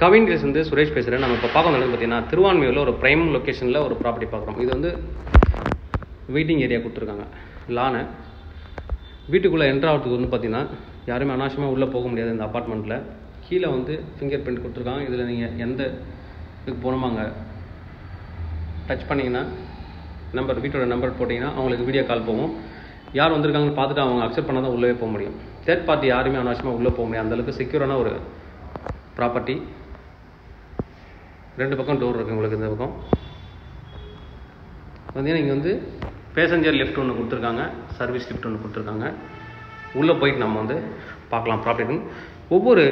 Kavin case வந்து சுரேஷ் பேசுகிறேன். நம்ம இப்போ பார்க்க வந்தது பார்த்தீங்கன்னா திருவான்மையூரில் ஒரு ப்ரைம் லொக்கேஷனில் ஒரு ப்ராப்பர்ட்டி பார்க்குறோம். இது வந்து வெயிட்டிங் ஏரியா கொடுத்துருக்காங்க. லானை வீட்டுக்குள்ளே என்ட்ரு ஆகிறதுக்கு வந்து பார்த்தீங்கன்னா யாருமே அனாவசியமாக உள்ளே போக முடியாது. இந்த அப்பார்ட்மெண்ட்டில் கீழே வந்து ஃபிங்கர் பிரிண்ட் கொடுத்துருக்காங்க. இதில் நீங்கள் எந்த இதுக்கு போகணுமாங்க டச் பண்ணிங்கன்னா நம்பர் வீட்டோட நம்பர் போட்டிங்கன்னா அவங்களுக்கு வீடியோ கால் போகும். யார் வந்திருக்காங்கன்னு பார்த்துட்டு அவங்க அக்செப்ட் பண்ணால் தான் உள்ளே போக முடியும். தேர்ட் பார்ட்டி யாருமே அனாவசியமாக உள்ளே போக முடியாது. அந்தளவுக்கு செக்யூரான ஒரு ப்ராப்பர்ட்டி. 2 பக்கம் டோர் இருக்குது உங்களுக்கு. இந்த பக்கம் பார்த்தீங்கன்னா இங்கே வந்து பேசஞ்சர் லிஃப்ட் ஒன்று கொடுத்துருக்காங்க, சர்வீஸ் லிஃப்ட் ஒன்று கொடுத்துருக்காங்க. உள்ளே போயிட்டு நம்ம வந்து பார்க்கலாம் ப்ராப்பர்ட்டி. ஒவ்வொரு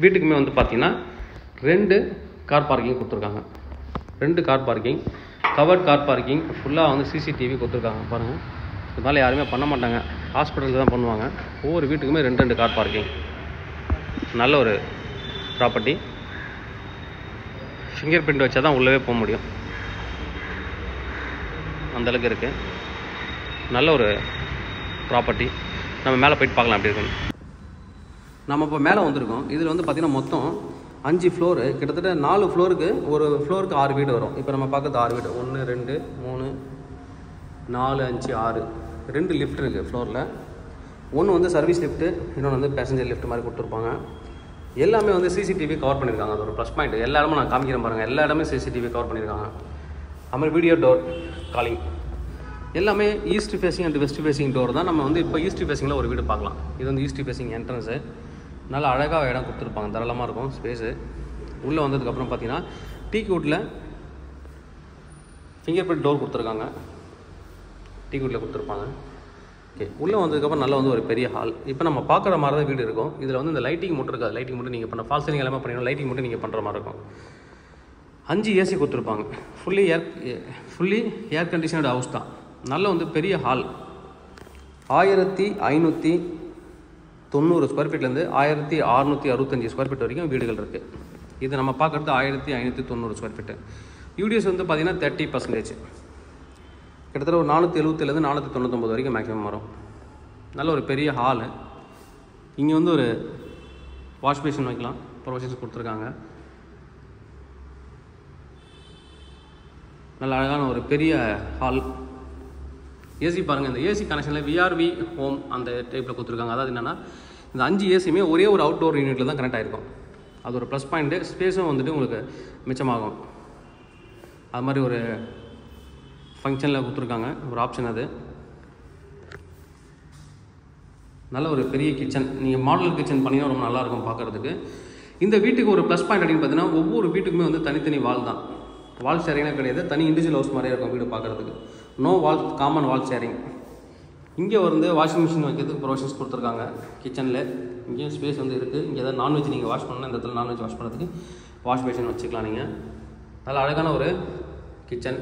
வீட்டுக்குமே வந்து பார்த்திங்கன்னா 2 கார் பார்க்கிங் கொடுத்துருக்காங்க. 2 car parking, covert car parking, ஃபுல்லாக வந்து சிசிடிவி கொடுத்துருக்காங்க. பாருங்கள், இதனால் யாருமே பண்ண மாட்டாங்க, ஹாஸ்பிட்டலுக்கு தான் பண்ணுவாங்க. ஒவ்வொரு வீட்டுக்குமே 2 கார் பார்க்கிங். நல்ல ஒரு ப்ராப்பர்ட்டி. ஃபிங்கர் பிரிண்ட் வச்சா தான் உள்ளவே போக முடியும், அந்தளவுக்கு இருக்குது. நல்ல ஒரு ப்ராப்பர்ட்டி. நம்ம மேலே போயிட்டு பார்க்கலாம் எப்படி இருக்குன்னு. நம்ம இப்போ மேலே வந்திருக்கோம். இதில் வந்து பார்த்திங்கன்னா மொத்தம் 5 ஃப்ளோரு, கிட்டத்தட்ட 4 ஃப்ளோருக்கு, ஒரு ஃப்ளோருக்கு 6 வீடு வரும். இப்போ நம்ம பார்க்குறது 6 வீடு. 1 2 3 4 5 6. 2 லிஃப்ட் இருக்குது ஃப்ளோரில். ஒன்று வந்து சர்வீஸ் லிஃப்ட்டு, இன்னொன்று வந்து பேசஞ்சர் லிஃப்ட் மாதிரி கொடுத்துருப்பாங்க. எல்லாமே வந்து சிசிடிவி கவர் பண்ணியிருக்காங்க. அது ஒரு ப்ளஸ் பாயிண்ட். எல்லா இடமும் நான் காமிக்கிறேன் பாருங்கள். எல்லா இடமே சிசிடிவி கவர் பண்ணியிருக்காங்க. அதுமாதிரி வீடியோ டோர் காலிங் எல்லாமே east facing and west facing door தான். நம்ம வந்து இப்போ ஈஸ்ட் ஃபேஸிங்கில் ஒரு வீடு பார்க்கலாம். இது வந்து ஈஸ்ட் ஃபேஸிங் என்ட்ரன்ஸு. நல்லா அழகாக இடம் கொடுத்துருப்பாங்க, தாராளமாக இருக்கும் ஸ்பேஸு. உள்ளே வந்ததுக்கப்புறம் பார்த்தீங்கன்னா டீக்வுட்டில் ஃபிங்கர் பிரிண்ட் டோர் கொடுத்துருக்காங்க. டீக்வுட்டில் கொடுத்துருப்பாங்க. ஓகே, உள்ளே வந்ததுக்கப்புறம் நல்லா வந்து ஒரு பெரிய ஹால். இப்போ நம்ம பார்க்குற மாதிரி தான் வீடு இருக்கும். இதில் வந்து இந்த லைட்டிங் மட்டும் இருக்காது. லைட்டிங் மட்டும் நீங்கள் பண்ண ஃபால் சீலிங் எல்லாமே பண்ணிடணும். லைட்டிங் மட்டும் நீங்கள் பண்ணுற மாதிரி இருக்கும். 5 ஏசி கொடுத்துருப்பாங்க. ஃபுல்லி ஏர் கண்டிஷனட் ஹவுஸ் தான். நல்ல வந்து பெரிய ஹால். 1590 ஸ்கொயர் ஃபீட்லேருந்து 1665 ஸ்கொயர் ஃபீட் வரைக்கும் வீடுகள் இருக்குது. இது நம்ம பார்க்குறது 1590 ஸ்கொயர் ஃபீட்டு. யூடிஎஸ் வந்து பார்த்திங்கன்னா 30%. கிட்டத்தட்ட ஒரு 477 499 வரைக்கும் மேக்ஸிமம் வரும். நல்ல ஒரு பெரிய ஹாலு. இங்கே வந்து ஒரு வாஷ் பேஷன் வைக்கலாம், ப்ரொவிஷன்ஸ் கொடுத்துருக்காங்க. நல்ல அழகான ஒரு பெரிய ஹால். ஏசி பாருங்கள். இந்த ஏசி கனெக்ஷனில் விஆர்வி ஹோம் அந்த டைப்பில் கொடுத்துருக்காங்க. அதாவது என்னென்னா இந்த 5 ஏசியுமே ஒரே ஒரு அவுட்டோர் யூனிட்டில் தான் கனெக்ட் ஆகிருக்கும். அது ஒரு ப்ளஸ் பாயிண்ட்டு. ஸ்பேஸும் வந்துட்டு உங்களுக்கு மிச்சமாகும். அது மாதிரி ஒரு ஃபங்க்ஷனில் கொடுத்துருக்காங்க ஒரு ஆப்ஷன். அது நல்ல ஒரு பெரிய கிச்சன். நீங்கள் மாடல் கிச்சன் பண்ணிங்கன்னா ரொம்ப நல்லாயிருக்கும் பார்க்குறதுக்கு. இந்த வீட்டுக்கு ஒரு ப்ளஸ் பாயிண்ட் அப்படின்னு பார்த்தீங்கன்னா ஒவ்வொரு வீட்டுக்குமே வந்து தனித்தனி வால் தான். வால் ஷேரிங்லாம் கிடையாது. தனி இண்டிவிஜுவல் ஹவுஸ் மாதிரியே இருக்கும் வீடு பார்க்குறதுக்கு. நோ வால், காமன் வால் ஷேரிங். இங்கே வந்து வாஷிங் மிஷின் வைக்கிறதுக்கு ப்ரொவிஷன்ஸ் கொடுத்துருக்காங்க. கிச்சனில் இங்கேயும் ஸ்பேஸ் வந்து இருக்குது. இங்கே ஏதாவது நான்வெஜ் நீங்கள் வாஷ் பண்ணணும், இந்த இடத்துல நான்வெஜ் வாஷ் பண்ணுறதுக்கு வாஷ் பேஷன் வச்சுக்கலாம் நீங்கள். நல்ல அழகான ஒரு கிச்சன்,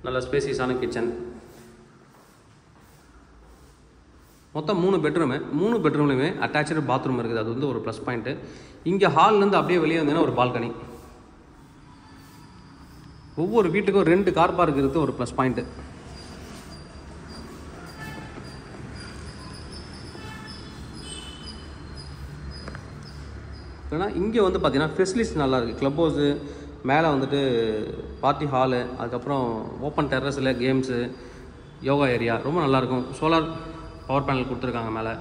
நல்ல ஸ்பேசியஸான கிச்சன். மொத்தம் 3 பெட்ரூமு. 3 பெட்ரூம்லையுமே அட்டாச்சு பாத்ரூம் இருக்குது. அது வந்து ஒரு ப்ளஸ் பாயிண்ட்டு. இங்கே ஹால்லேருந்து அப்படியே வெளியே வந்தீங்கன்னா ஒரு பால்கனி. ஒவ்வொரு வீட்டுக்கும் 2 கார் பார்க் இருக்குது, ஒரு ப்ளஸ் பாயிண்ட்டு. ஏன்னா இங்கே வந்து பார்த்தீங்கன்னா ஃபெசிலிட்டிஸ் நல்லாயிருக்கு. க்ளப் ஹவுஸு, மேலே வந்துட்டு பார்ட்டி ஹாலு, அதுக்கப்புறம் ஓப்பன் டெர்ரஸில் கேம்ஸு, யோகா ஏரியா ரொம்ப நல்லாயிருக்கும். சோலார் பவர் பேனல் கொடுத்துருக்காங்க மேலே.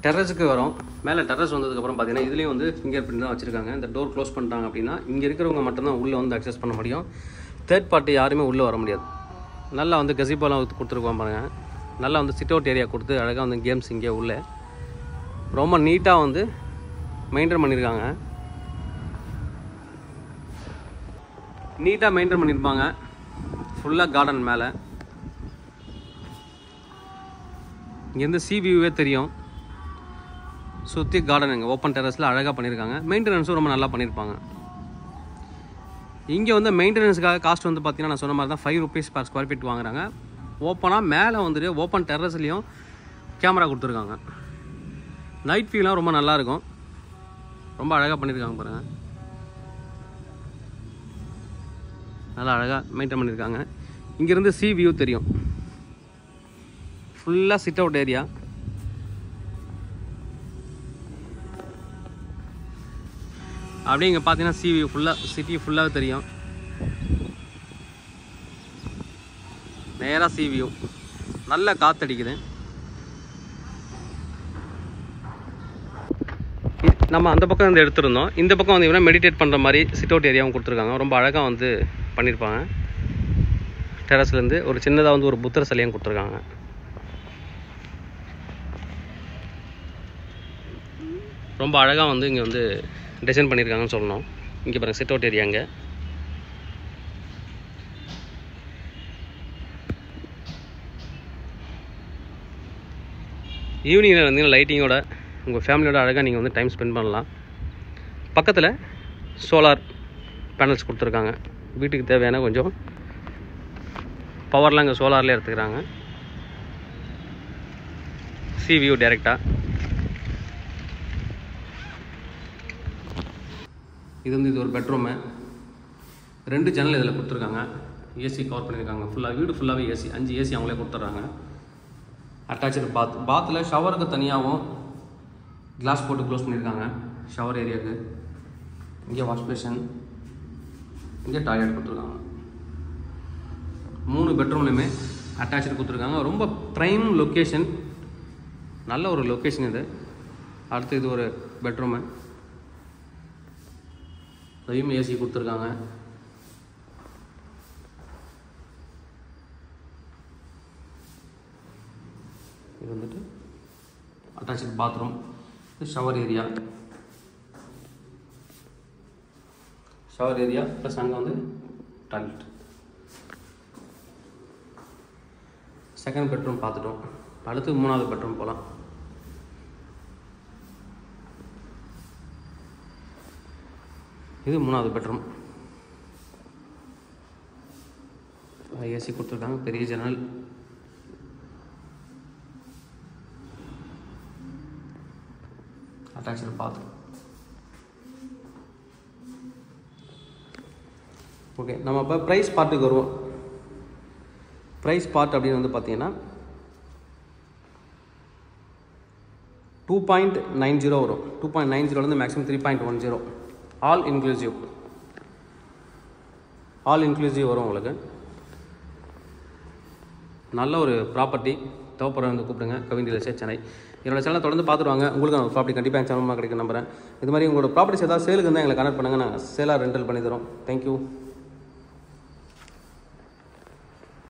டெர்ரஸுக்கு வரும். மேலே டெர்ரஸ் வந்ததுக்கப்புறம் பார்த்தீங்கன்னா இதுலேயும் வந்து ஃபிங்கர் பிரிண்ட் தான் வச்சுருக்காங்க. இந்த டோர் க்ளோஸ் பண்ணிட்டாங்க அப்படின்னா இங்கே இருக்கிறவங்க மட்டும்தான் உள்ளே வந்து அக்சஸ் பண்ண முடியும். தேர்ட் பார்ட்டி யாருமே உள்ளே வர முடியாது. நல்லா வந்து கசிப்போலாம் கொடுத்துருக்கோம் பாருங்கள். நல்லா வந்து சிட் அவுட் ஏரியா கொடுத்து அழகாக வந்து கேம்ஸ் இங்கே உள்ளே ரொம்ப நீட்டாக வந்து மெயின்டைன் பண்ணியிருக்காங்க. நீட்டாக மெயின்டைன் பண்ணியிருப்பாங்க. ஃபுல்லாக கார்டன் மேலே. இங்கேருந்து சி வியூவே தெரியும். சுற்றி கார்டனுங்க, ஓப்பன் டெரஸில் அழகாக பண்ணியிருக்காங்க. மெயின்டெனன்ஸும் ரொம்ப நல்லா பண்ணியிருப்பாங்க. இங்கே வந்து மெயின்டெனன்ஸுக்காக காஸ்ட் வந்து பார்த்திங்கன்னா நான் சொன்ன மாதிரி தான் 5 rupees per ஸ்கொயர் ஃபீட் வாங்குறாங்க. ஓப்பனாக மேலே வந்துட்டு ஓப்பன் டெரஸ்லேயும் கேமரா கொடுத்துருக்காங்க. நைட் வியூலாம் ரொம்ப நல்லாயிருக்கும். ரொம்ப அழகாக பண்ணியிருக்காங்க பாருங்கள். நல்லா அழகாக மெயின்டைன் பண்ணியிருக்காங்க. இங்கேருந்து சி வியூ தெரியும். ஃபுல்லாக சிட் அவுட் ஏரியா. அப்படியே இங்கே பார்த்தீங்கன்னா சி வியூ ஃபுல்லாக சிட்டி ஃபுல்லாகவே தெரியும். நேராக சி வியூ, நல்ல காற்றடிக்குது. நம்ம அந்த பக்கம் வந்து எடுத்துருந்தோம். இந்த பக்கம் வந்து இவனா மெடிடேட் பண்ணுற மாதிரி சிட் அவுட் ஏரியாவும் கொடுத்துருக்காங்க. ரொம்ப அழகாக வந்து பண்ணியிருப்பாங்க. டெரஸ்லேருந்து ஒரு சின்னதாக வந்து ஒரு புத்தர் சிலையும் கொடுத்துருக்காங்க. ரொம்ப அழகாக வந்து இங்கே வந்து டிசைன் பண்ணியிருக்காங்கன்னு சொல்லணும். இங்கே பாருங்கள் சிட் அவுட் ஏரியாங்க. ஈவினிங்கில் வந்தீங்கன்னா லைட்டிங்கோட உங்கள் ஃபேமிலியோட அழகாக நீங்கள் வந்து டைம் ஸ்பெண்ட் பண்ணலாம். பக்கத்தில் சோலார் பேனல்ஸ் கொடுத்துருக்காங்க. வீட்டுக்கு தேவையான கொஞ்சம் பவர்லாம் இங்கே சோலார்லேயே எடுத்துக்கிறாங்க. சி வியூ டைரெக்டாக. இது வந்து இது ஒரு பெட்ரூமு. 2 ஜன்னல் இதில் கொடுத்துருக்காங்க. ஏசி கவர் பண்ணியிருக்காங்க. ஃபுல்லாக வீடு ஃபுல்லாகவே ஏசி. 5 ஏசி அவங்களே கொடுத்துட்றாங்க. அட்டாச்சு பாத்தில் ஷவருக்கு தனியாகவும் கிளாஸ் போட்டு க்ளோஸ் பண்ணியிருக்காங்க. ஷவர் ஏரியாவுக்கு இங்கே வாஷ் பேஷன், இங்கே டாய்லெட் கொடுத்துருக்காங்க. 3 பெட்ரூம்லையுமே அட்டாச்சு கொடுத்துருக்காங்க. ரொம்ப ப்ரைம் லொக்கேஷன், நல்ல ஒரு லொக்கேஷன் இது. அடுத்து இது ஒரு பெட்ரூமு, அதையும் ஏசி கொடுத்துருக்காங்க. இது வந்துட்டு attach bathroom, shower area plus அங்கே வந்து டாய்லெட். செகண்ட் பெட்ரூம் பார்த்துட்டோம். அடுத்து 3வது பெட்ரூம் போகலாம். இது 3வது பெட்ரூம். ஏசி கொடுத்துருக்காங்க. பெரிய ஜன்னல், அட்டாச்சு பாத்ரூம். ஓகே, நம்ம இப்போ ப்ரைஸ் பார்ட்டுக்கு வருவோம். ப்ரைஸ் பார்ட் அப்படின்னு வந்து பார்த்தீங்கன்னா 2.90 வரும். 2.90 மேக்ஸிமம் 3.10. ஆல் இன்க்ளூசிவ் வரும் உங்களுக்கு. நல்ல ஒரு ப்ராப்பர்ட்டி. தேவைப்படுற வந்து கூப்பிடுங்க. Kavin real estate Chennai. என்னோட சேனலை தொடர்ந்து பார்த்துருவாங்க. உங்களுக்கு நான் ப்ராப்பர்ட்டி கண்டிப்பாக என் சேனல் கிடைக்கும் நம்புறேன். இது மாதிரி உங்களோட ப்ராப்பர்ட்டிஸ் ஏதாவது சேலுக்கு இருந்தால் எங்களை கனெக்ட் பண்ணுங்கள். நாங்கள் சேலாக ரெண்டல் பண்ணி தரோம். தேங்க்யூ.